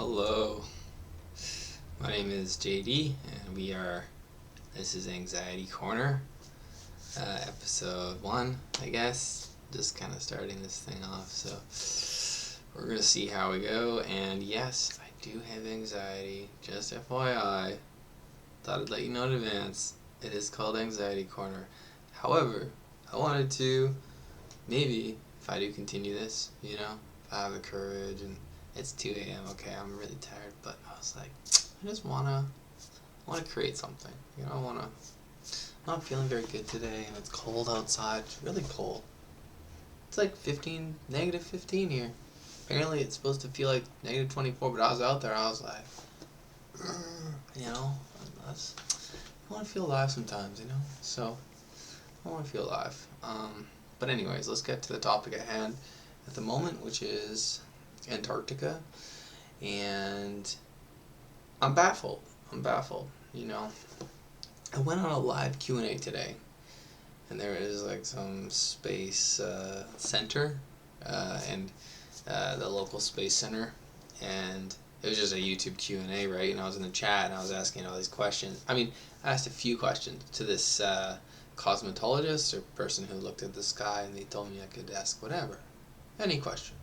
Hello, my name is JD, and this is Anxiety Corner, episode 1, I guess. Just kind of starting this thing off, so we're going to see how we go. And yes, I do have anxiety, just FYI. Thought I'd let you know in advance. It is called Anxiety Corner. However, I wanted to, maybe, if I do continue this, if I have the courage, and it's 2 a.m., okay, I'm really tired, but I was like, I just want to create something, I'm not feeling very good today, and it's cold outside, it's really cold. It's like negative 15 here. Apparently it's supposed to feel like negative 24, but I was out there, I was like, I want to feel alive sometimes, so I want to feel alive. But anyways, let's get to the topic at hand at the moment, which is Antarctica, and I'm baffled. I went on a live Q&A today, and there is like some space center, and the local space center, and it was just a YouTube Q&A, right? And I was in the chat, and I was asking all these questions. I asked a few questions to this cosmetologist or person who looked at the sky, and they told me I could ask whatever, any question,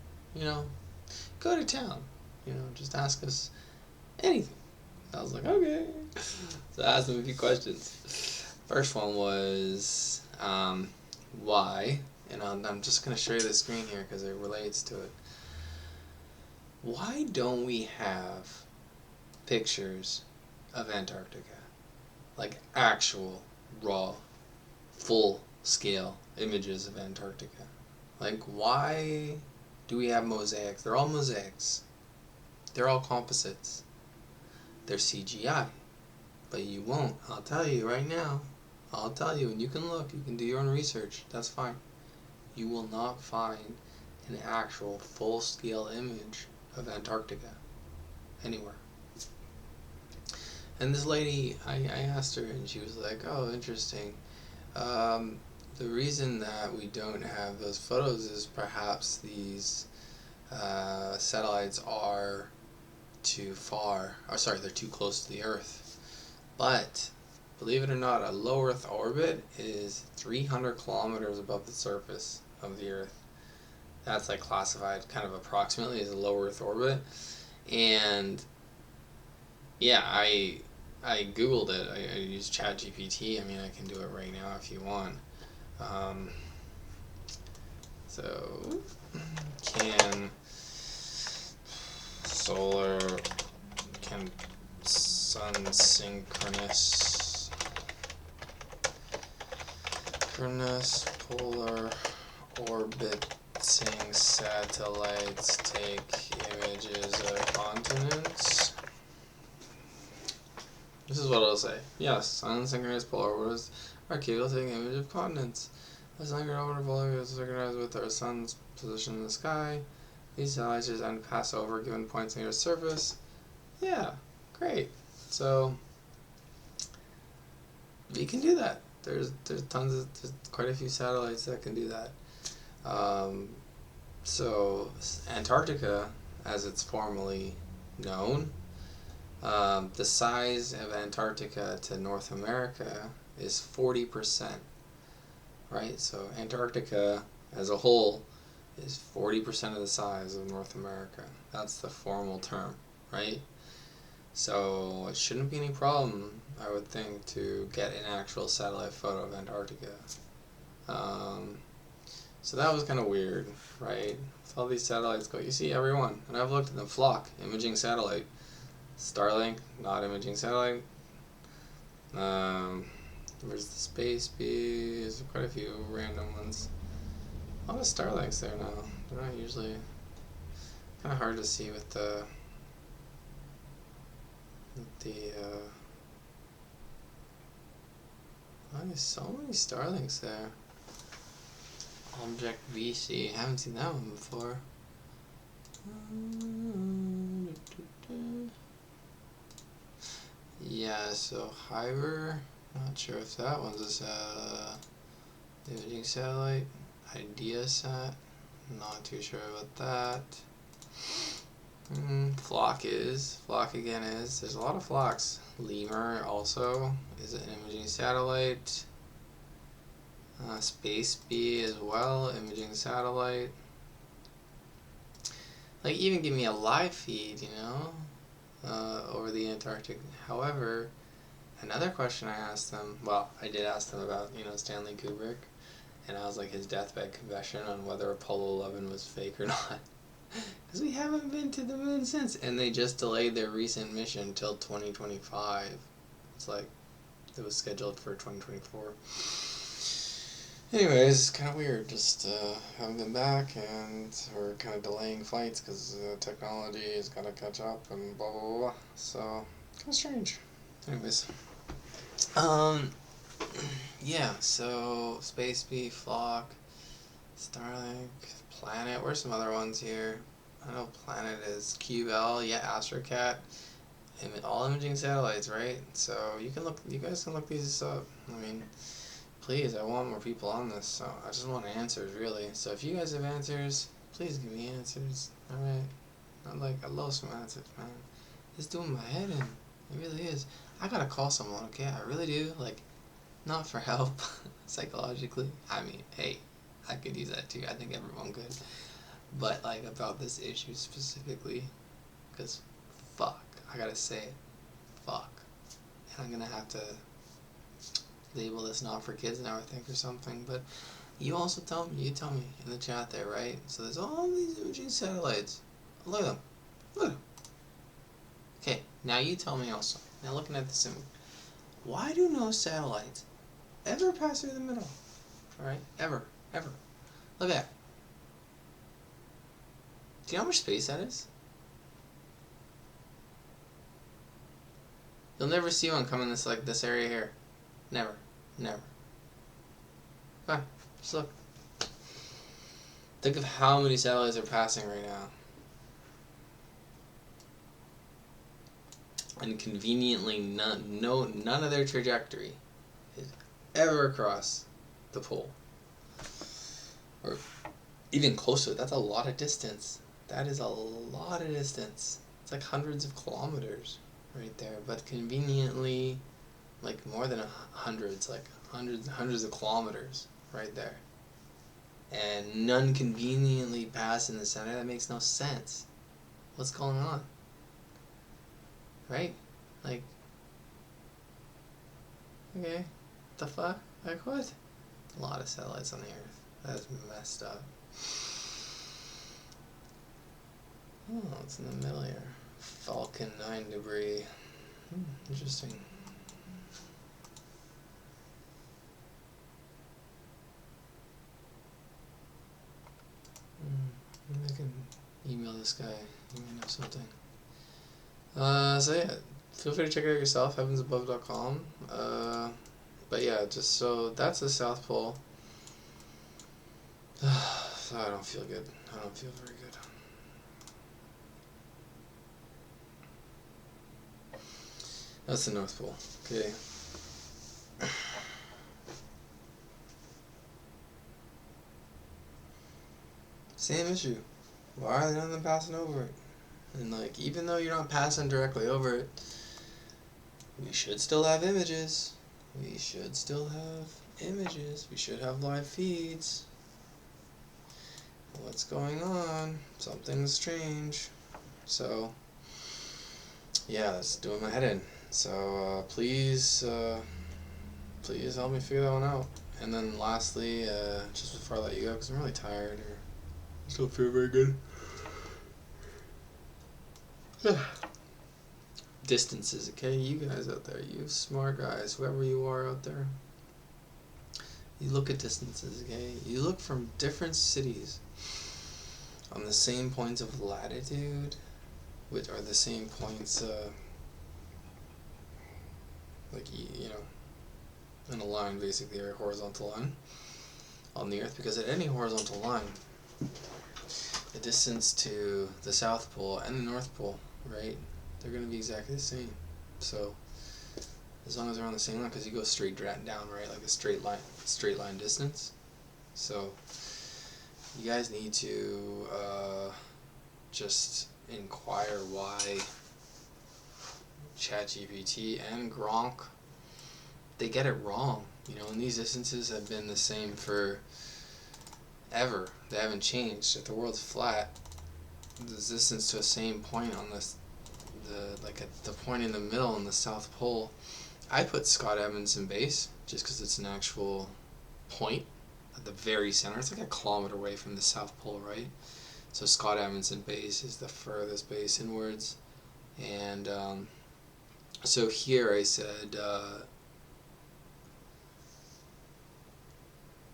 go to town, just ask us anything. I was like, okay. So I asked them a few questions. First one was, why, and I'm just going to show you the screen here because it relates to it. Why don't we have pictures of Antarctica? Like actual, raw, full-scale images of Antarctica. Like, why do we have mosaics? They're all mosaics. They're all composites. They're CGI. But you won't. I'll tell you right now. I'll tell you, and you can look. You can do your own research. That's fine. You will not find an actual full-scale image of Antarctica anywhere. And this lady, I asked her, and she was like, oh, interesting. The reason that we don't have those photos is perhaps these satellites are too far, they're too close to the Earth. But, believe it or not, a low Earth orbit is 300 kilometers above the surface of the Earth. That's like classified kind of approximately as a low Earth orbit. And yeah, I Googled it. I used ChatGPT. I can do it right now if you want. So, can sun synchronous polar orbiting satellites take images of continents? This is what it'll say. Yes, sun-synchronous polar orbiters are capable of taking images of continents. The sun-synchronous orbital polar is synchronized with our sun's position in the sky. These satellites just then pass over given points on the Earth's surface. Yeah, great. So we can do that. There's quite a few satellites that can do that. So Antarctica, as it's formally known, the size of Antarctica to North America is 40%, right? So Antarctica as a whole is 40% of the size of North America. That's the formal term, right? So it shouldn't be any problem, I would think, to get an actual satellite photo of Antarctica. So that was kind of weird, right? With all these satellites go, you see everyone, and I've looked at them, Flock, imaging satellite. Starlink, not imaging satellite. Where's the Space Bee? There's quite a few random ones. A lot of Starlinks there now. They're not usually kind of hard to see with the why there's so many Starlinks there. Object VC, haven't seen that one before. Yeah, so Hyper, not sure if that one's a imaging satellite. IdeaSat, not too sure about that. flock is. Flock again is. There's a lot of flocks. Lemur also is an imaging satellite. Space Bee as well, imaging satellite. Like, even give me a live feed, over the Antarctic. However, another question I asked them, well, I did ask them about, Stanley Kubrick, and I was like, his deathbed confession on whether Apollo 11 was fake or not. Because we haven't been to the moon since, and they just delayed their recent mission till 2025. It's like, it was scheduled for 2024. Anyways, it's kind of weird, just haven't been back, and we're kind of delaying flights because technology has got to catch up and blah blah blah. So, kind of strange. Anyways, yeah. So Space Bee, Flock, Starlink, Planet. Where's some other ones here? I know Planet is QL. Yeah, AstroCat. All imaging satellites, right? So you guys can look these up. I mean, please, I want more people on this, so I just want answers, really. So if you guys have answers, please give me answers, alright? I love some answers, man. It's doing my head in. It really is. I gotta call someone, okay? I really do. Like, not for help, psychologically. I mean, hey, I could use that too. I think everyone could. But, like, about this issue specifically, because, fuck, I gotta say it. Fuck. And I'm gonna have to label this not for kids now, I think, or something. But you also tell me in the chat there, right? So there's all these imaging satellites. Look at them. Look at them. Okay, now you tell me also. Now looking at this image, why do no satellites ever pass through the middle? Alright? Ever. Look at that. Do you know how much space that is? You'll never see one come in this area here. Never. Come on, just look. Think of how many satellites are passing right now. And conveniently, none of their trajectory is ever across the pole. Or even closer. That's a lot of distance. That is a lot of distance. It's like hundreds of kilometers right there. But conveniently, like more than hundreds, like hundreds of kilometers right there. And none conveniently pass in the center. That makes no sense. What's going on? Right? Like, okay, the fuck? Like what? A lot of satellites on the Earth. That's messed up. Oh, it's in the middle here. Falcon 9 debris. Interesting. Maybe I can email this guy. He may know something. So yeah, feel free to check it out yourself, heavensabove.com. But yeah, just so that's the South Pole. So I don't feel good. I don't feel very good. That's the North Pole. Okay. Same issue. Why are they none of them passing over it? And like, even though you're not passing directly over it, we should still have images. We should have live feeds. What's going on? Something's strange. So, yeah, that's doing my head in. So, please help me figure that one out. And then lastly, just before I let you go, because I'm really tired, or I just don't feel very good. Distances, okay? You guys out there, you smart guys, whoever you are out there, you look at distances, okay? You look from different cities on the same points of latitude, which are the same points, like, in a line, basically, or a horizontal line on the Earth, because at any horizontal line, the distance to the South Pole and the North Pole, right, they're going to be exactly the same. So as long as they're on the same line, because you go straight down, right, like a straight line distance. So you guys need to just inquire why ChatGPT and Gronk, they get it wrong. And these distances have been the same for ever. They haven't changed. If the world's flat, the distance to a same point on at the point in the middle in the South Pole, I put Scott Edmondson Base just because it's an actual point at the very center. It's like a kilometer away from the South Pole, right? So Scott Edmondson Base is the furthest base inwards. And so here I said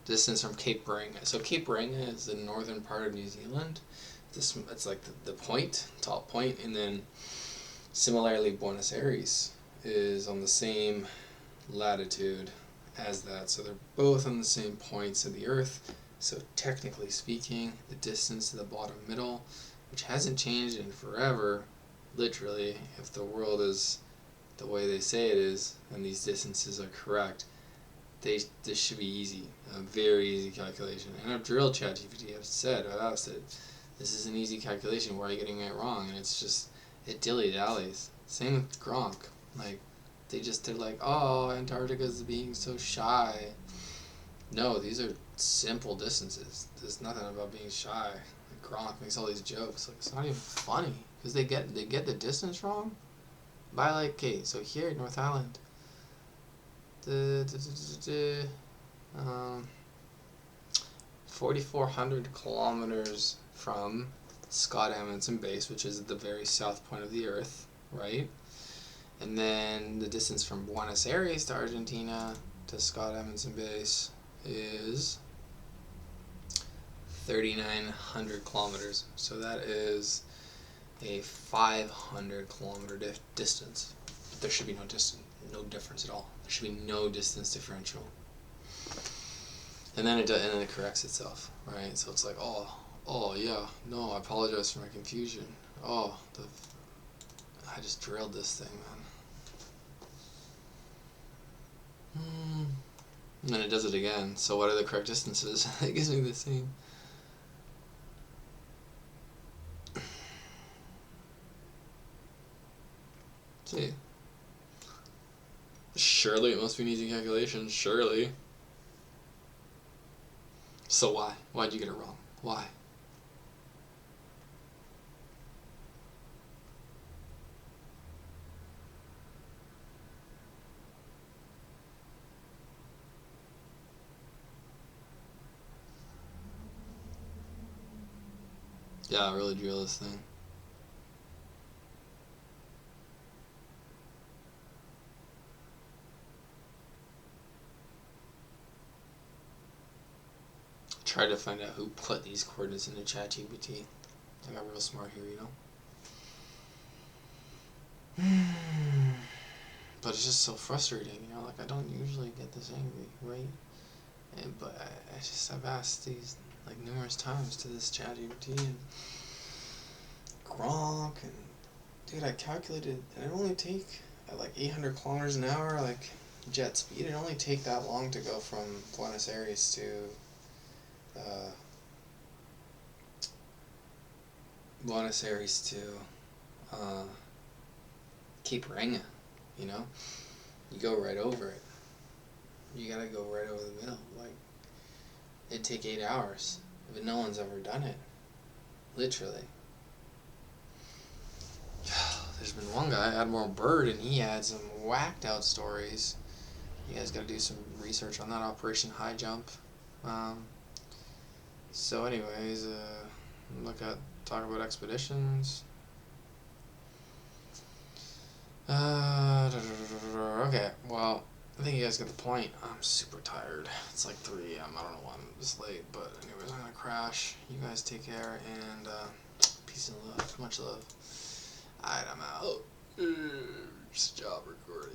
distance from Cape Reinga. So Cape Reinga is the northern part of New Zealand. It's like the point, top point, and then similarly Buenos Aires is on the same latitude as that. So they're both on the same points of the Earth. So technically speaking, the distance to the bottom middle, which hasn't changed in forever, literally, if the world is the way they say it is, and these distances are correct, this should be easy, a very easy calculation. And I've drilled ChatGPT. I've asked it, this is an easy calculation, why are you getting it wrong? And it's just, it dilly-dallies. Same with Gronk. Like, they're like, oh, Antarctica is being so shy. No, these are simple distances. There's nothing about being shy. Like Gronk makes all these jokes. Like, it's not even funny, because they get the distance wrong by like, okay, so here, North Island, 4,400 kilometers from Scott Amundsen Base, which is at the very south point of the Earth, right? And then the distance from Buenos Aires to Argentina to Scott Amundsen Base is 3,900 kilometers. So that is a 500 kilometer distance. There should be no difference at all. There should be no distance differential. And then it corrects itself, right? So it's like, oh yeah, no, I apologize for my confusion. I just drilled this thing, man. And then it does it again. So what are the correct distances? It gives me the same. See. Surely it must be an easy calculation. Surely. So why? Why'd you get it wrong? Why? Yeah, I really drill this thing. Try to find out who put these coordinates into ChatGPT. I got real smart here, But it's just so frustrating, like I don't usually get this angry, right? But I've asked these like numerous times to this ChatGPT and Gronk, and dude, I calculated, and it only take at like 800 kilometers an hour, like jet speed, it only take that long to go from Buenos Aires to Cape Reinga, You go right over it. You gotta go right over the middle. Like, it'd take 8 hours, but no one's ever done it. Literally. There's been one guy, Admiral Byrd, and he had some whacked out stories. You guys gotta do some research on that, Operation High Jump. So anyways, talk about expeditions. Okay, well, I think you guys get the point. I'm super tired. It's like 3 a.m. I don't know why I'm this late, but anyways, I'm gonna crash. You guys take care, and peace and love. Much love. Alright, I'm out. Just job recording.